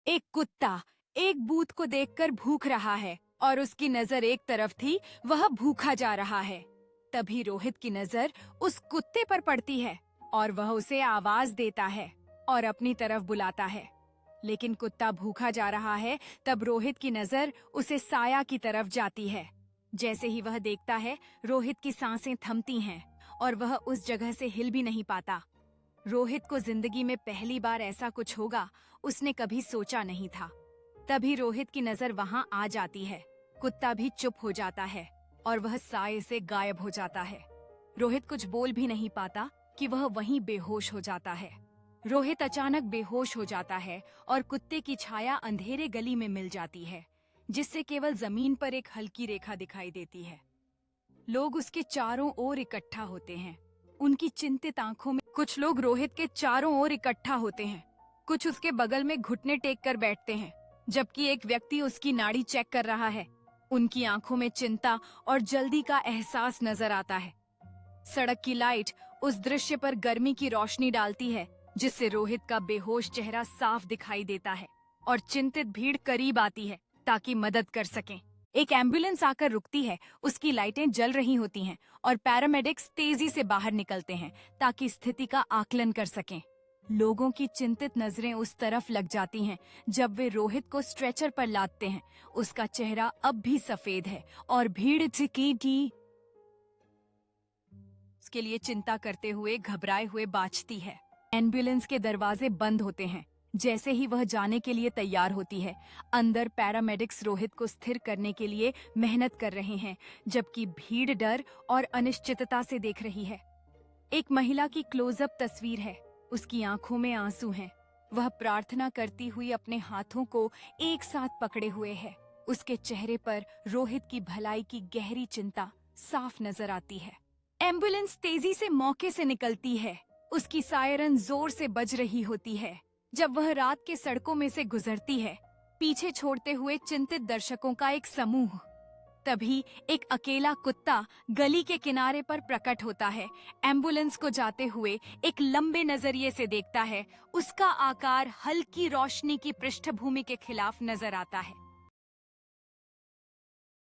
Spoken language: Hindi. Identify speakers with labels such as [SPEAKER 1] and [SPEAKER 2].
[SPEAKER 1] एक कुत्ता एक बूथ को देखकर भूख रहा है और उसकी नजर एक तरफ थी, वह भूखा जा रहा है। तभी रोहित की नजर उस कुत्ते पर पड़ती है और वह उसे आवाज देता है और अपनी तरफ बुलाता है। लेकिन कुत्ता भूखा जा रहा है, तब रोहित की नजर उसे साया की तरफ जाती है। जैसे ही वह देखता है, रोहित की सांसें थमती हैं और वह उस जगह से हिल भी नहीं पाता। रोहित को जिंदगी में पहली बार ऐसा कुछ होगा, उसने कभी सोचा नहीं था। तभी रोहित की नजर वहां आ जाती है। कुत्ता भी चुप हो जाता है और वह साए से गायब हो जाता है। रोहित कुछ बोल भी नहीं पाता कि वह वहीं बेहोश हो जाता है। रोहित अचानक बेहोश हो जाता है और कुत्ते की छाया अंधेरे गली में मिल जाती है, जिससे केवल जमीन पर एक हल्की रेखा दिखाई देती है। लोग उसके चारों ओर इकट्ठा होते हैं, उनकी चिंतित आंखों में। कुछ लोग रोहित के चारों ओर इकट्ठा होते हैं, कुछ उसके बगल में घुटने टेक कर बैठते हैं, जबकि एक व्यक्ति उसकी नाड़ी चेक कर रहा है। उनकी आंखों में चिंता और जल्दी का एहसास नजर आता है। सड़क की लाइट उस दृश्य पर गर्मी की रोशनी डालती है, जिससे रोहित का बेहोश चेहरा साफ दिखाई देता है और चिंतित भीड़ करीब आती है ताकि मदद कर सकें। एक एम्बुलेंस आकर रुकती है, उसकी लाइटें जल रही होती हैं और पैरामेडिक्स तेजी से बाहर निकलते हैं ताकि स्थिति का आकलन कर सकें। लोगों की चिंतित नजरें उस तरफ लग जाती हैं जब वे रोहित को स्ट्रेचर पर लादते हैं। उसका चेहरा अब भी सफेद है और भीड़ उसके लिए चिंता करते हुए घबराए हुए बाजती है। एम्बुलेंस के दरवाजे बंद होते हैं। जैसे ही वह जाने के लिए तैयार होती है, अंदर पैरामेडिक्स रोहित को स्थिर करने के लिए मेहनत कर रहे हैं, जबकि भीड़ डर और अनिश्चितता से देख रही है। एक महिला की क्लोजअप तस्वीर है, उसकी आंखों में आंसू हैं। वह प्रार्थना करती हुई अपने हाथों को एक साथ पकड़े हुए है। उसके चेहरे पर रोहित की भलाई की गहरी चिंता साफ नजर आती है। एम्बुलेंस तेजी से मौके से निकलती है, उसकी सायरन जोर से बज रही होती है जब वह रात के सड़कों में से गुजरती है, पीछे छोड़ते हुए चिंतित दर्शकों का एक समूह। तभी एक अकेला कुत्ता गली के किनारे पर प्रकट होता है। एम्बुलेंस को जाते हुए एक लंबे नजरिए से देखता है। उसका आकार हल्की रोशनी की पृष्ठभूमि के खिलाफ नजर आता है।